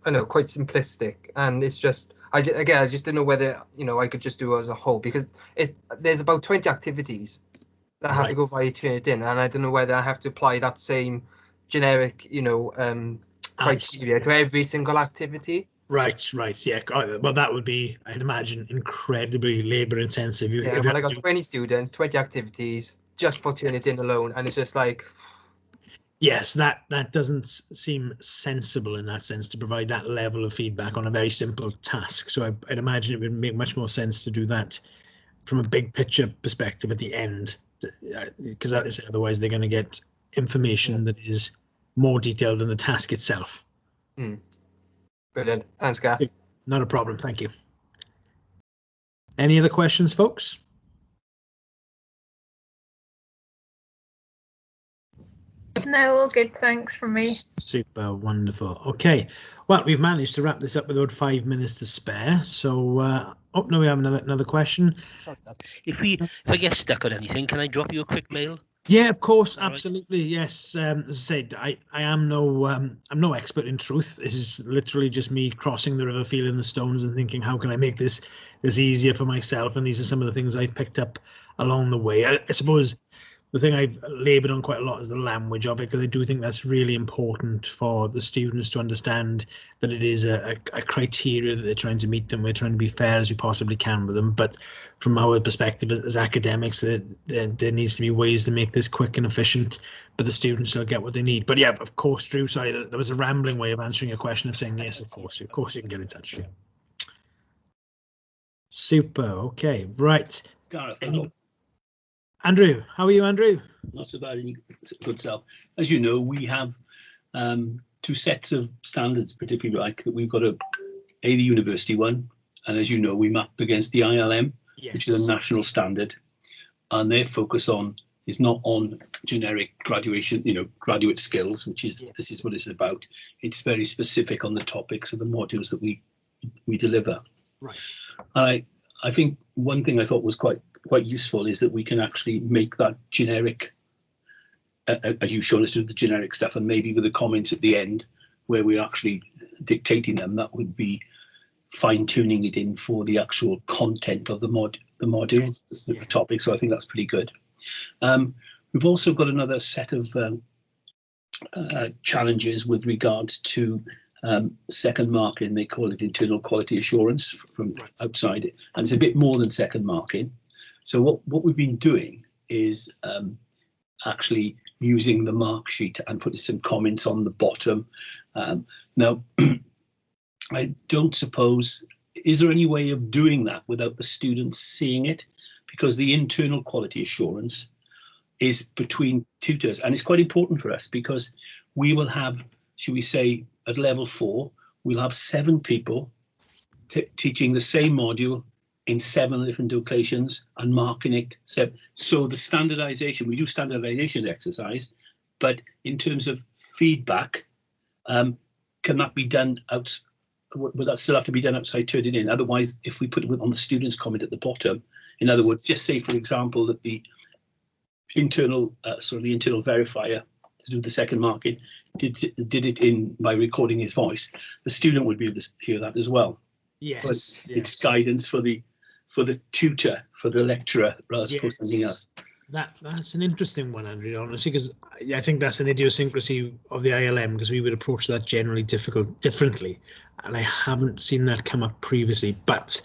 simplistic, and it's just. I just don't know whether I could just do it as a whole, because there's about 20 activities that have to go via Turnitin, and I don't know whether I have to apply that same generic criteria to every single activity. Right, yeah. Well, that would be, I'd imagine, incredibly labour intensive. Yeah, I got 20 students, 20 activities just for Turnitin alone, and it's just like. Yes, that doesn't seem sensible in that sense, to provide that level of feedback on a very simple task. So I'd imagine it would make much more sense to do that from a big picture perspective at the end, because otherwise they're going to get information that is more detailed than the task itself. Brilliant. Thanks, Gav. Not a problem. Thank you. Any other questions, folks? No, all good. Thanks from me. Super wonderful. Okay, well, we've managed to wrap this up with about 5 minutes to spare. So, oh no, we have another question. If I get stuck on anything, can I drop you a quick mail? Yeah, of course, All right. absolutely. Yes, as I said, I am I'm no expert in truth. This is literally just me crossing the river, feeling the stones, and thinking, how can I make this easier for myself? And these are some of the things I've picked up along the way. I suppose the thing I've laboured on quite a lot is the language of it, because I do think that's really important for the students to understand that it is a criteria that they're trying to meet, and we're trying to be fair as we possibly can with them. But from our perspective as academics, there needs to be ways to make this quick and efficient, but the students still get what they need. But yeah, of course, Drew, sorry, there was a rambling way of answering your question of saying yes, of course you can get in touch. Yeah. Super. Okay, right. Gareth, Andrew, how are you, Andrew? not so bad, good self. As you know, we have two sets of standards, particularly like that we've got the university one, and as you know, we map against the ILM, Yes. which is a national standard, and their focus is not on generic graduation, graduate skills, which is this is what it's about. It's very specific on the topics of the modules that we deliver. Right. I think one thing I thought was quite useful is that we can actually make that generic, as you've shown us do the generic stuff, and maybe with the comments at the end where we're actually dictating them, that would be fine-tuning it in for the actual content of the module, the topic. So I think that's pretty good. We've also got another set of challenges with regards to second marking. They call it internal quality assurance from outside, and it's a bit more than second marking. So what we've been doing is actually using the mark sheet and putting some comments on the bottom. Now, I don't suppose, is there any way of doing that without the students seeing it? Because the internal quality assurance is between tutors, and it's quite important for us because we will have, should we say, at level 4, we'll have 7 people teaching the same module in 7 different locations and marking it. So the standardization, we do standardization exercise, but in terms of feedback, can that be done would that still have to be done outside turning in? Otherwise, if we put it on the students' comment at the bottom, in other words, just say, for example, that the internal the internal verifier to do the second marking did it in by recording his voice, the student would be able to hear that as well. Yes. But it's guidance for the tutor, for the lecturer, rather as opposed to anything else. That's an interesting one, Andrew, honestly, because I think that's an idiosyncrasy of the ILM, because we would approach that generally differently, and I haven't seen that come up previously, but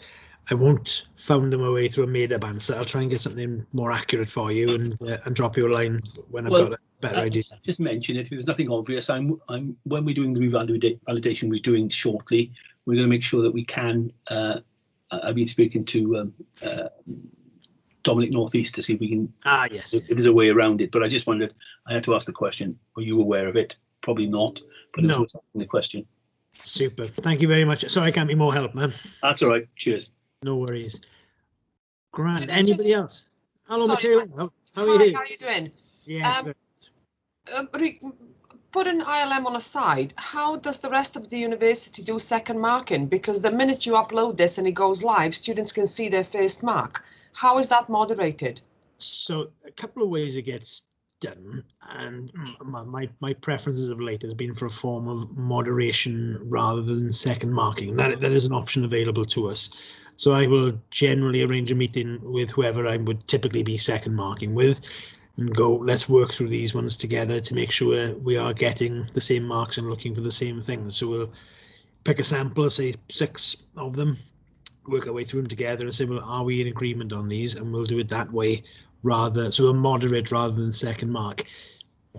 I won't founder my way through a made-up answer. I'll try and get something more accurate for you and drop you a line when I've got a better idea. Just mention it. If there's nothing obvious, when we're doing the revalidation we're doing shortly, we're going to make sure that we can. I've been speaking to Dominic Northeast to see if we can. If there's a way around it, but I just wondered. I had to ask the question. Were you aware of it? Probably not. But it was the question. Super. Thank you very much. Sorry, I can't be more help, man. That's all right. Cheers. No worries. Grant. Anybody else? Hello, Sorry, Material. How are you? Hi, how are you doing? Yes. Putting ILM on a side, how does the rest of the university do second marking? Because the minute you upload this and it goes live, students can see their first mark. How is that moderated? So a couple of ways it gets done, and my preferences of late has been for a form of moderation rather than second marking. That is an option available to us. So I will generally arrange a meeting with whoever I would typically be second marking with and go, let's work through these ones together to make sure we are getting the same marks and looking for the same things. So we'll pick a sample, say 6 of them, work our way through them together and say, well, are we in agreement on these? And we'll do it that way so we'll moderate rather than second mark.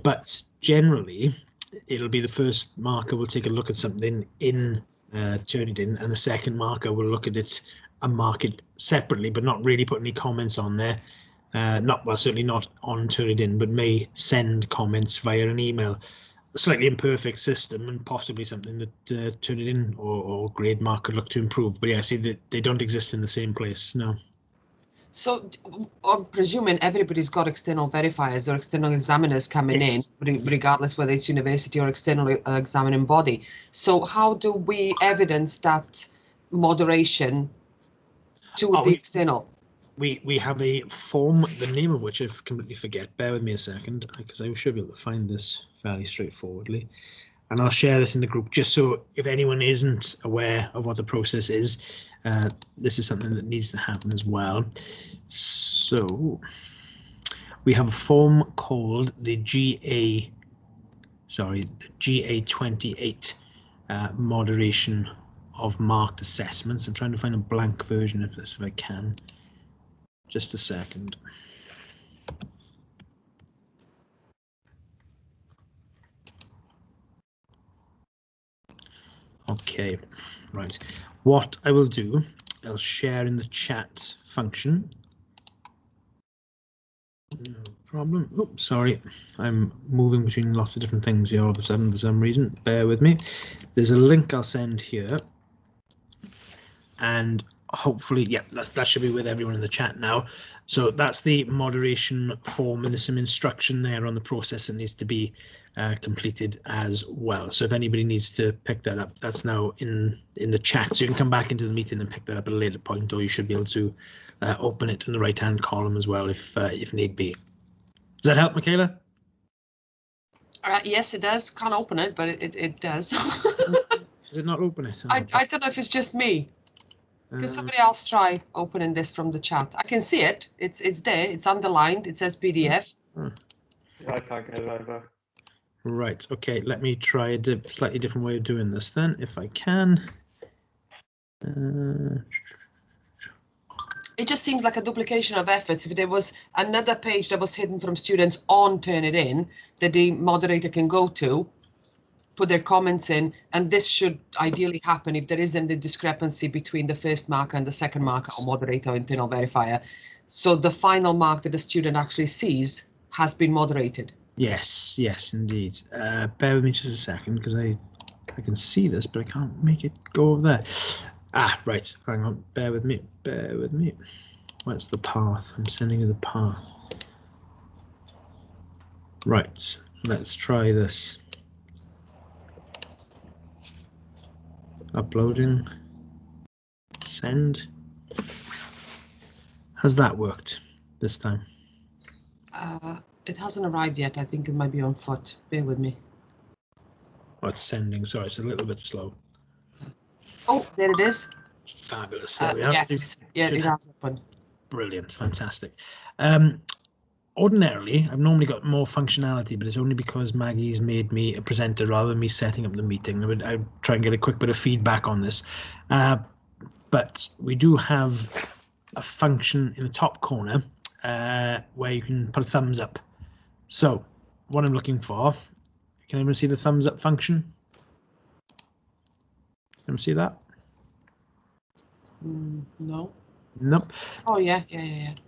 But generally, it'll be the first marker will take a look at something in turn it in, and the second marker will look at it mark it separately, but not really put any comments on there. Certainly not on Turnitin, but may send comments via an email. A slightly imperfect system, and possibly something that Turnitin or Grademark could look to improve. But yeah, see, they don't exist in the same place. No. So I'm presuming everybody's got external verifiers or external examiners coming Yes. in, regardless whether it's university or external examining body. So how do we evidence that moderation to the external? We have a form, the name of which I completely forget. Bear with me a second, because I should be able to find this fairly straightforwardly. And I'll share this in the group just so if anyone isn't aware of what the process is, this is something that needs to happen as well. So we have a form called the GA28 moderation of marked assessments. I'm trying to find a blank version of this if I can. Just a second. Okay, right. What I will do, I'll share in the chat function. No problem. Oops, sorry. I'm moving between lots of different things here all of a sudden for some reason. Bear with me. There's a link I'll send here. And hopefully, yeah, that should be with everyone in the chat now. So that's the moderation form, and there's some instruction there on the process that needs to be completed as well. So if anybody needs to pick that up, that's now in the chat. So you can come back into the meeting and pick that up at a later point, or you should be able to open it in the right-hand column as well if need be. Does that help, Michaela? Yes, it does. Can't open it, but it does. Does it not open it? I don't know if it's just me. Can somebody else try opening this from the chat? I can see it. It's there. It's underlined. It says PDF. Yeah, I can't get it either. Right. Okay. Let me try a slightly different way of doing this then, if I can. It just seems like a duplication of efforts. If there was another page that was hidden from students on Turnitin that the moderator can go to, put their comments in, and this should ideally happen if there isn't a discrepancy between the first marker and the second marker or moderator or internal verifier. So the final mark that the student actually sees has been moderated. Yes, yes, indeed. Bear with me just a second, because I can see this, but I can't make it go over there. Ah, right. Hang on. Bear with me. Bear with me. What's the path? I'm sending you the path. Right. Let's try this. Uploading. Send. Has that worked this time? It hasn't arrived yet. I think it might be on foot. Bear with me. Oh, it's sending. Sorry, it's a little bit slow. Oh, there it is. Fabulous. Yes. Yeah, it has opened. Brilliant. Fantastic. Ordinarily, I've normally got more functionality, but it's only because Maggie's made me a presenter rather than me setting up the meeting. I try and get a quick bit of feedback on this. But we do have a function in the top corner where you can put a thumbs up. So what I'm looking for, can anyone see the thumbs up function? Anyone see that? No. Nope. Oh, yeah.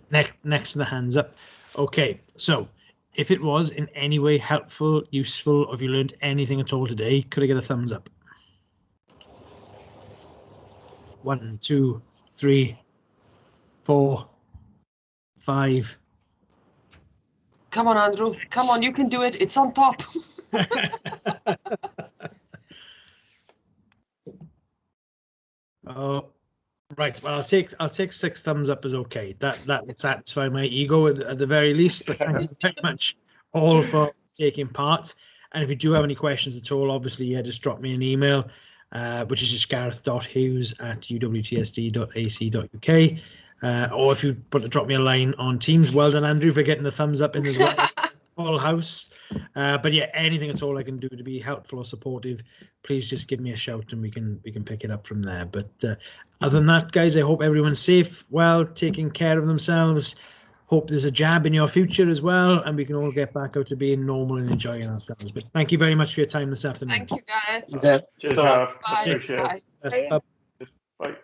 Next to the hands up. Okay, so if it was in any way helpful, useful, or if you learned anything at all today, could I get a thumbs up? 1, 2, 3, 4, 5. Come on, Andrew. Come on, you can do it. It's on top. Oh, right. Well, I'll take 6 thumbs up as okay. That would satisfy my ego at the very least. But thank you very much all for taking part. And if you do have any questions at all, obviously, yeah, just drop me an email, which is just gareth.hughes@uwtsd.ac.uk. Or if you want to drop me a line on Teams, well done, Andrew, for getting the thumbs up in as well. Full house. But yeah, anything at all I can do to be helpful or supportive, please just give me a shout and we can pick it up from there. But other than that, guys, I hope everyone's safe, well, taking care of themselves. Hope there's a jab in your future as well, and we can all get back out to being normal and enjoying ourselves. But thank you very much for your time this afternoon. Thank you, Gareth. Cheers, Gareth. Bye. Appreciate it. Bye. Bye. Bye.